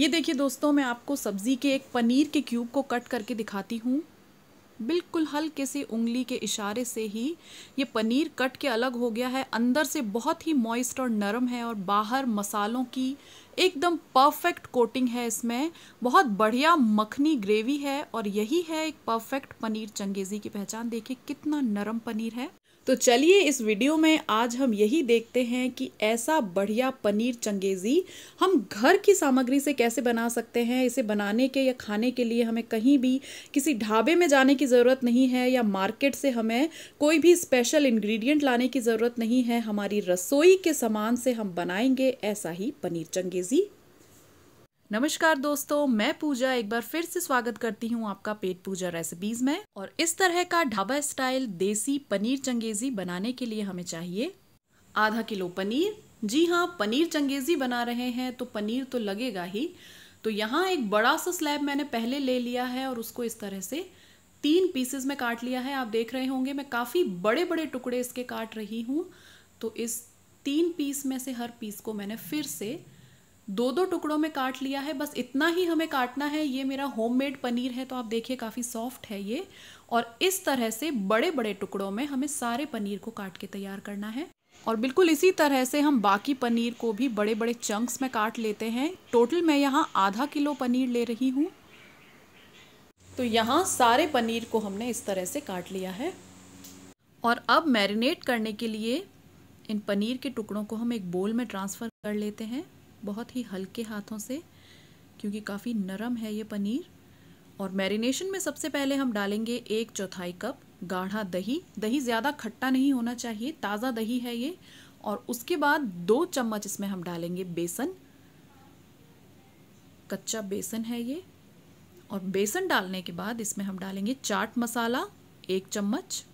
ये देखिए दोस्तों, मैं आपको सब्ज़ी के एक पनीर के क्यूब को कट करके दिखाती हूँ। बिल्कुल हल्के से उंगली के इशारे से ही ये पनीर कट के अलग हो गया है। अंदर से बहुत ही मॉइस्ट और नरम है और बाहर मसालों की एकदम परफेक्ट कोटिंग है इसमें। बहुत बढ़िया मखनी ग्रेवी है और यही है एक परफेक्ट पनीर चंगेज़ी की पहचान। देखिए कितना नरम पनीर है। तो चलिए इस वीडियो में आज हम यही देखते हैं कि ऐसा बढ़िया पनीर चंगेज़ी हम घर की सामग्री से कैसे बना सकते हैं। इसे बनाने के या खाने के लिए हमें कहीं भी किसी ढाबे में जाने की ज़रूरत नहीं है या मार्केट से हमें कोई भी स्पेशल इंग्रेडिएंट लाने की ज़रूरत नहीं है। हमारी रसोई के सामान से हम बनाएंगे ऐसा ही पनीर चंगेज़ी। नमस्कार दोस्तों, मैं पूजा एक बार फिर से स्वागत करती हूँ आपका पेट पूजा रेसिपीज में। और इस तरह का ढाबा स्टाइल देसी पनीर चंगेज़ी बनाने के लिए हमें चाहिए आधा किलो पनीर। जी हाँ, पनीर चंगेज़ी बना रहे हैं तो पनीर तो लगेगा ही। तो यहाँ एक बड़ा सा स्लैब मैंने पहले ले लिया है और उसको इस तरह से 3 पीसेस में काट लिया है। आप देख रहे होंगे मैं काफ़ी बड़े बड़े टुकड़े इसके काट रही हूँ। तो इस 3 पीस में से हर पीस को मैंने फिर से 2-2 टुकड़ों में काट लिया है। बस इतना ही हमें काटना है। ये मेरा होममेड पनीर है तो आप देखिए काफ़ी सॉफ्ट है ये। और इस तरह से बड़े बड़े टुकड़ों में हमें सारे पनीर को काट के तैयार करना है। और बिल्कुल इसी तरह से हम बाकी पनीर को भी बड़े बड़े चंक्स में काट लेते हैं। टोटल मैं यहाँ आधा किलो पनीर ले रही हूँ। तो यहाँ सारे पनीर को हमने इस तरह से काट लिया है। और अब मैरिनेट करने के लिए इन पनीर के टुकड़ों को हम एक बोल में ट्रांसफ़र कर लेते हैं, बहुत ही हल्के हाथों से, क्योंकि काफ़ी नरम है ये पनीर। और मैरिनेशन में सबसे पहले हम डालेंगे 1/4 कप गाढ़ा दही। दही ज़्यादा खट्टा नहीं होना चाहिए, ताज़ा दही है ये। और उसके बाद 2 चम्मच इसमें हम डालेंगे बेसन। कच्चा बेसन है ये। और बेसन डालने के बाद इसमें हम डालेंगे चाट मसाला 1 चम्मच।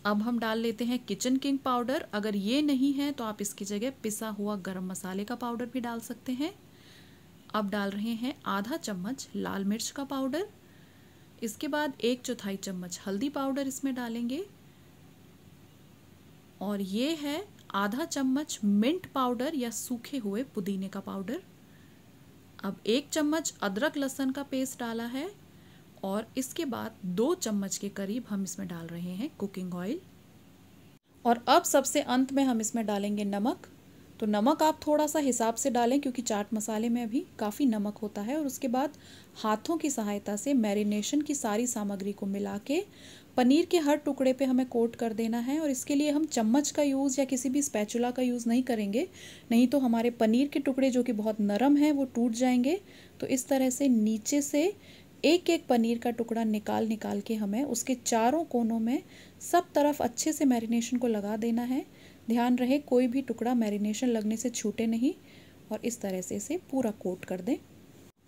अब हम डाल लेते हैं किचन किंग पाउडर। अगर ये नहीं है तो आप इसकी जगह पिसा हुआ गरम मसाले का पाउडर भी डाल सकते हैं। अब डाल रहे हैं आधा चम्मच लाल मिर्च का पाउडर। इसके बाद 1/4 चम्मच हल्दी पाउडर इसमें डालेंगे। और ये है आधा चम्मच मिंट पाउडर या सूखे हुए पुदीने का पाउडर। अब 1 चम्मच अदरक लहसुन का पेस्ट डाला है। और इसके बाद 2 चम्मच के करीब हम इसमें डाल रहे हैं कुकिंग ऑयल। और अब सबसे अंत में हम इसमें डालेंगे नमक। तो नमक आप थोड़ा सा हिसाब से डालें क्योंकि चाट मसाले में भी काफ़ी नमक होता है। और उसके बाद हाथों की सहायता से मैरिनेशन की सारी सामग्री को मिला के पनीर के हर टुकड़े पे हमें कोट कर देना है। और इसके लिए हम चम्मच का यूज़ या किसी भी स्पैचुला का यूज़ नहीं करेंगे, नहीं तो हमारे पनीर के टुकड़े जो कि बहुत नरम हैं वो टूट जाएंगे। तो इस तरह से नीचे से एक एक पनीर का टुकड़ा निकाल निकाल के हमें उसके चारों कोनों में सब तरफ अच्छे से मैरिनेशन को लगा देना है। ध्यान रहे कोई भी टुकड़ा मैरिनेशन लगने से छूटे नहीं। और इस तरह से इसे पूरा कोट कर दें।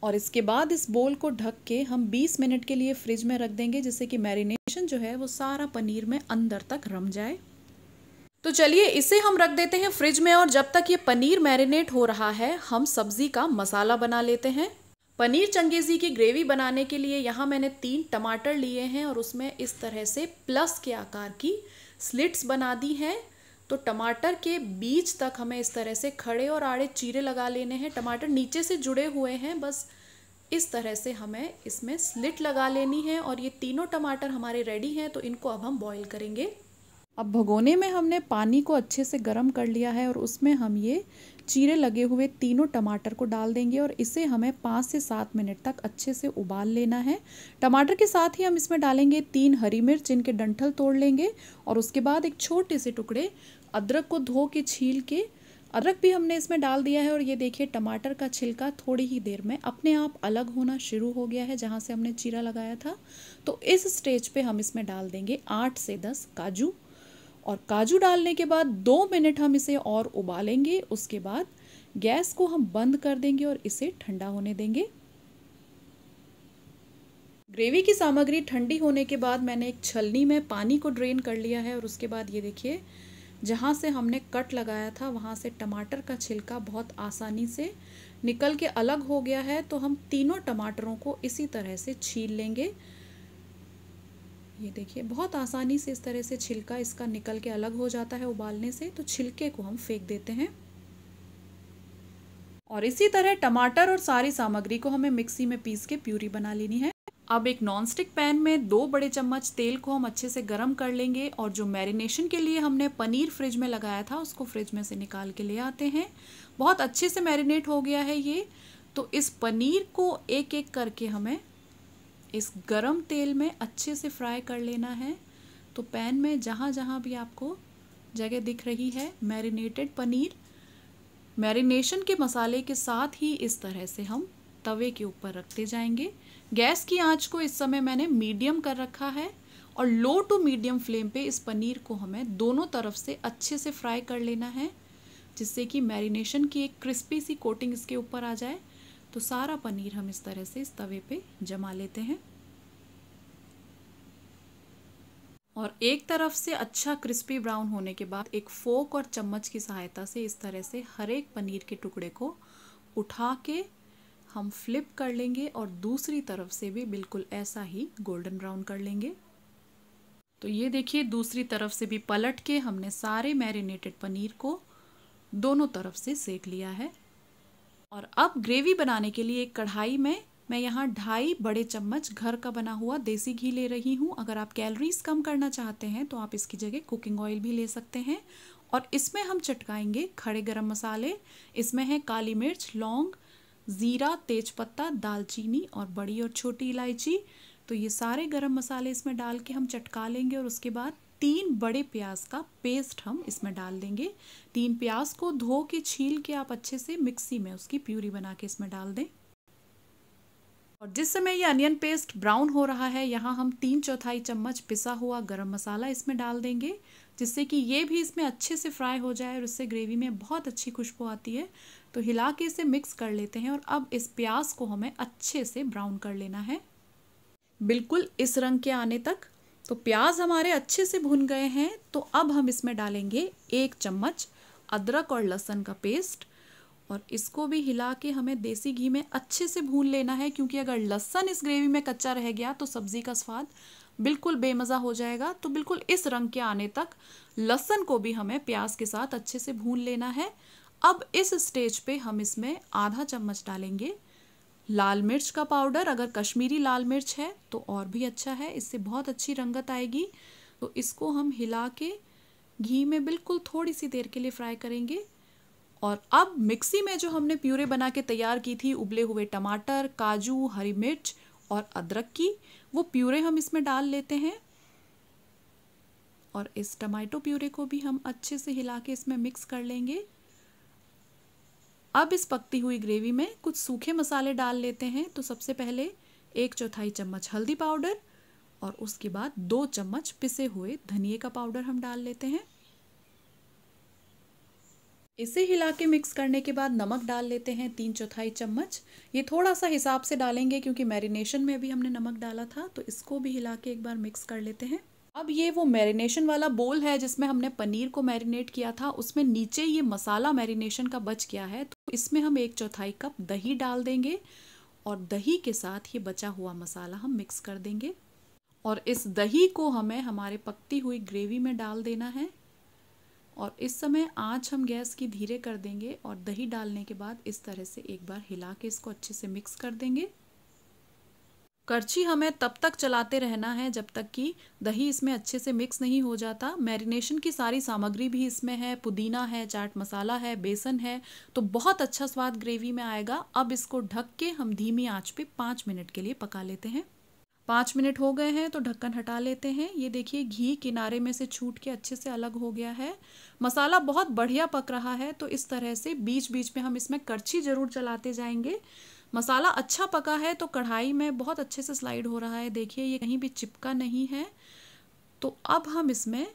और इसके बाद इस बोल को ढक के हम 20 मिनट के लिए फ्रिज में रख देंगे, जिससे कि मैरिनेशन जो है वो सारा पनीर में अंदर तक रम जाए। तो चलिए इसे हम रख देते हैं फ्रिज में। और जब तक ये पनीर मैरिनेट हो रहा है हम सब्जी का मसाला बना लेते हैं। पनीर चंगेज़ी की ग्रेवी बनाने के लिए यहाँ मैंने 3 टमाटर लिए हैं और उसमें इस तरह से प्लस के आकार की स्लिट्स बना दी हैं। तो टमाटर के बीच तक हमें इस तरह से खड़े और आड़े चीरे लगा लेने हैं। टमाटर नीचे से जुड़े हुए हैं, बस इस तरह से हमें इसमें स्लिट लगा लेनी है। और ये तीनों टमाटर हमारे रेडी हैं तो इनको अब हम बॉईल करेंगे। अब भगोने में हमने पानी को अच्छे से गर्म कर लिया है और उसमें हम ये चीरे लगे हुए तीनों टमाटर को डाल देंगे। और इसे हमें 5 से 7 मिनट तक अच्छे से उबाल लेना है। टमाटर के साथ ही हम इसमें डालेंगे 3 हरी मिर्च, जिनके डंठल तोड़ लेंगे। और उसके बाद एक छोटे से टुकड़े अदरक को धो के छील के अदरक भी हमने इसमें डाल दिया है। और ये देखिए टमाटर का छिलका थोड़ी ही देर में अपने आप अलग होना शुरू हो गया है जहाँ से हमने चीरा लगाया था। तो इस स्टेज पे हम इसमें डाल देंगे 8 से 10 काजू। और काजू डालने के बाद 2 मिनट हम इसे और उबालेंगे। उसके बाद गैस को हम बंद कर देंगे और इसे ठंडा होने देंगे। ग्रेवी की सामग्री ठंडी होने के बाद मैंने एक छलनी में पानी को ड्रेन कर लिया है। और उसके बाद ये देखिए जहाँ से हमने कट लगाया था वहाँ से टमाटर का छिलका बहुत आसानी से निकल के अलग हो गया है। तो हम तीनों टमाटरों को इसी तरह से छील लेंगे। ये देखिए बहुत आसानी से इस तरह से छिलका इसका निकल के अलग हो जाता है उबालने से, तो छिलके को हम फेंक देते हैं। और इसी तरह टमाटर और सारी सामग्री को हमें मिक्सी में पीस के प्यूरी बना लेनी है। अब एक नॉनस्टिक पैन में 2 बड़े चम्मच तेल को हम अच्छे से गर्म कर लेंगे और जो मैरिनेशन के लिए हमने पनीर फ्रिज में लगाया था उसको फ्रिज में से निकाल के ले आते हैं। बहुत अच्छे से मैरिनेट हो गया है ये। तो इस पनीर को एक एक करके हमें इस गरम तेल में अच्छे से फ्राई कर लेना है। तो पैन में जहाँ जहाँ भी आपको जगह दिख रही है मैरिनेटेड पनीर, मैरिनेशन के मसाले के साथ ही इस तरह से हम तवे के ऊपर रखते जाएंगे। गैस की आंच को इस समय मैंने मीडियम कर रखा है और लो टू मीडियम फ्लेम पे इस पनीर को हमें दोनों तरफ से अच्छे से फ्राई कर लेना है, जिससे कि मैरिनेशन की एक क्रिस्पी सी कोटिंग इसके ऊपर आ जाए। तो सारा पनीर हम इस तरह से इस तवे पे जमा लेते हैं और एक तरफ से अच्छा क्रिस्पी ब्राउन होने के बाद एक फोक और चम्मच की सहायता से इस तरह से हर एक पनीर के टुकड़े को उठा के हम फ्लिप कर लेंगे और दूसरी तरफ से भी बिल्कुल ऐसा ही गोल्डन ब्राउन कर लेंगे। तो ये देखिए दूसरी तरफ से भी पलट के हमने सारे मैरिनेटेड पनीर को दोनों तरफ से सेक लिया है। और अब ग्रेवी बनाने के लिए एक कढ़ाई में मैं यहाँ 2.5 बड़े चम्मच घर का बना हुआ देसी घी ले रही हूँ। अगर आप कैलोरीज कम करना चाहते हैं तो आप इसकी जगह कुकिंग ऑयल भी ले सकते हैं। और इसमें हम चटकाएंगे खड़े गरम मसाले। इसमें है काली मिर्च, लौंग, ज़ीरा, तेजपत्ता, दालचीनी और बड़ी और छोटी इलायची। तो ये सारे गरम मसाले इसमें डाल के हम चटका लेंगे और उसके बाद 3 बड़े प्याज का पेस्ट हम इसमें डाल देंगे। 3 प्याज को धो के छील के आप अच्छे से मिक्सी में उसकी प्यूरी बना के इसमें डाल दें। और जिस समय ये अनियन पेस्ट ब्राउन हो रहा है, यहाँ हम 3/4 चम्मच पिसा हुआ गरम मसाला इसमें डाल देंगे, जिससे कि ये भी इसमें अच्छे से फ्राई हो जाए और इससे ग्रेवी में बहुत अच्छी खुशबू आती है। तो हिला के इसे मिक्स कर लेते हैं और अब इस प्याज को हमें अच्छे से ब्राउन कर लेना है, बिल्कुल इस रंग के आने तक। तो प्याज हमारे अच्छे से भुन गए हैं। तो अब हम इसमें डालेंगे 1 चम्मच अदरक और लहसुन का पेस्ट और इसको भी हिला के हमें देसी घी में अच्छे से भून लेना है, क्योंकि अगर लहसुन इस ग्रेवी में कच्चा रह गया तो सब्जी का स्वाद बिल्कुल बेमज़ा हो जाएगा। तो बिल्कुल इस रंग के आने तक लहसुन को भी हमें प्याज के साथ अच्छे से भून लेना है। अब इस स्टेज पे हम इसमें आधा चम्मच डालेंगे लाल मिर्च का पाउडर। अगर कश्मीरी लाल मिर्च है तो और भी अच्छा है, इससे बहुत अच्छी रंगत आएगी। तो इसको हम हिला के घी में बिल्कुल थोड़ी सी देर के लिए फ्राई करेंगे। और अब मिक्सी में जो हमने प्यूरे बना के तैयार की थी उबले हुए टमाटर, काजू, हरी मिर्च और अदरक की, वो प्यूरे हम इसमें डाल लेते हैं और इस टमाटो प्यूरे को भी हम अच्छे से हिला के इसमें मिक्स कर लेंगे। अब इस पकती हुई ग्रेवी में कुछ सूखे मसाले डाल लेते हैं। तो सबसे पहले 1/4 चम्मच हल्दी पाउडर और उसके बाद 2 चम्मच पिसे हुए धनिए का पाउडर हम डाल लेते हैं। इसे हिला के मिक्स करने के बाद नमक डाल लेते हैं 3/4 चम्मच। ये थोड़ा सा हिसाब से डालेंगे क्योंकि मैरिनेशन में भी हमने नमक डाला था। तो इसको भी हिला के एक बार मिक्स कर लेते हैं। अब ये वो मैरिनेशन वाला बोल है जिसमें हमने पनीर को मैरिनेट किया था, उसमें नीचे ये मसाला मैरिनेशन का बच गया है। तो इसमें हम 1/4 कप दही डाल देंगे और दही के साथ ये बचा हुआ मसाला हम मिक्स कर देंगे और इस दही को हमें हमारे पकती हुई ग्रेवी में डाल देना है। और इस समय आंच हम गैस की धीरे कर देंगे और दही डालने के बाद इस तरह से एक बार हिला के इसको अच्छे से मिक्स कर देंगे। करछी हमें तब तक चलाते रहना है जब तक कि दही इसमें अच्छे से मिक्स नहीं हो जाता। मैरिनेशन की सारी सामग्री भी इसमें है, पुदीना है, चाट मसाला है, बेसन है, तो बहुत अच्छा स्वाद ग्रेवी में आएगा। अब इसको ढक के हम धीमी आंच पे 5 मिनट के लिए पका लेते हैं। 5 मिनट हो गए हैं तो ढक्कन हटा लेते हैं। ये देखिए घी किनारे में से छूट के अच्छे से अलग हो गया है। मसाला बहुत बढ़िया पक रहा है। तो इस तरह से बीच बीच में हम इसमें करछी जरूर चलाते जाएंगे। मसाला अच्छा पका है तो कढ़ाई में बहुत अच्छे से स्लाइड हो रहा है। देखिए ये कहीं भी चिपका नहीं है। तो अब हम इसमें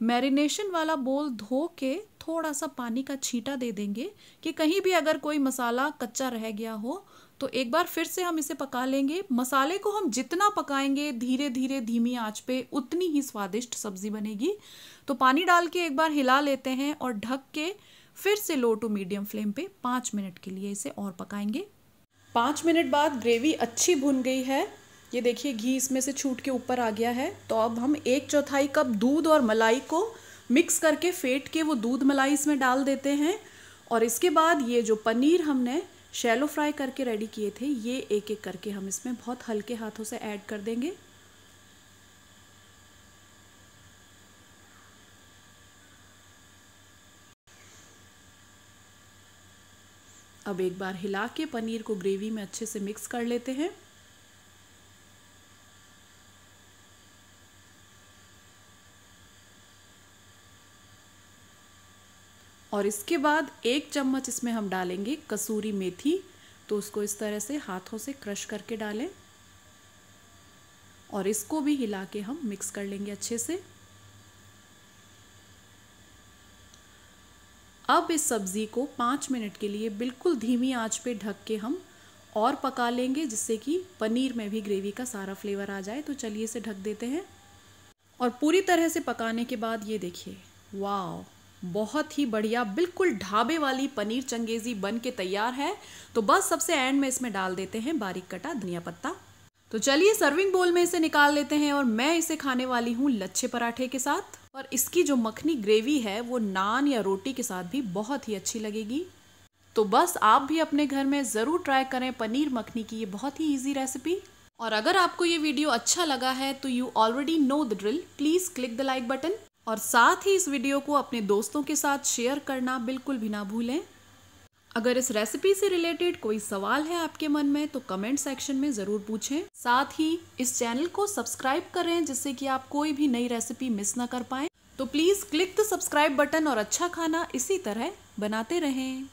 मैरिनेशन वाला बोल धो के थोड़ा सा पानी का छींटा दे देंगे कि कहीं भी अगर कोई मसाला कच्चा रह गया हो तो एक बार फिर से हम इसे पका लेंगे। मसाले को हम जितना पकाएंगे धीरे धीरे धीमी आंच पे उतनी ही स्वादिष्ट सब्जी बनेगी। तो पानी डाल के एक बार हिला लेते हैं और ढक के फिर से लो टू मीडियम फ्लेम पे 5 मिनट के लिए इसे और पकाएंगे। 5 मिनट बाद ग्रेवी अच्छी भुन गई है ये देखिए घी इसमें से छूट के ऊपर आ गया है। तो अब हम 1/4 कप दूध और मलाई को मिक्स करके फेंट के वो दूध मलाई इसमें डाल देते हैं। और इसके बाद ये जो पनीर हमने शैलो फ्राई करके रेडी किए थे, ये एक एक करके हम इसमें बहुत हल्के हाथों से ऐड कर देंगे। अब एक बार हिला के पनीर को ग्रेवी में अच्छे से मिक्स कर लेते हैं। और इसके बाद 1 चम्मच इसमें हम डालेंगे कसूरी मेथी। तो उसको इस तरह से हाथों से क्रश करके डालें और इसको भी हिला के हम मिक्स कर लेंगे अच्छे से। अब इस सब्ज़ी को 5 मिनट के लिए बिल्कुल धीमी आंच पे ढक के हम और पका लेंगे, जिससे कि पनीर में भी ग्रेवी का सारा फ्लेवर आ जाए। तो चलिए इसे ढक देते हैं। और पूरी तरह से पकाने के बाद ये देखिए, वाह, बहुत ही बढ़िया बिल्कुल ढाबे वाली पनीर चंगेज़ी बन के तैयार है। तो बस सबसे एंड में इसमें डाल देते हैं बारीक कटा धनिया पत्ता। तो चलिए सर्विंग बोल में इसे निकाल लेते हैं और मैं इसे खाने वाली हूँ लच्छे पराठे के साथ। और इसकी जो मखनी ग्रेवी है वो नान या रोटी के साथ भी बहुत ही अच्छी लगेगी। तो बस आप भी अपने घर में ज़रूर ट्राई करें पनीर मखनी की ये बहुत ही ईजी रेसिपी। और अगर आपको ये वीडियो अच्छा लगा है तो you already know the drill, please click the like button और साथ ही इस वीडियो को अपने दोस्तों के साथ शेयर करना बिल्कुल भी ना भूलें। अगर इस रेसिपी से रिलेटेड कोई सवाल है आपके मन में तो कमेंट सेक्शन में ज़रूर पूछें। साथ ही इस चैनल को सब्सक्राइब करें जिससे कि आप कोई भी नई रेसिपी मिस ना कर पाएं। तो please click the subscribe button और अच्छा खाना इसी तरह बनाते रहें।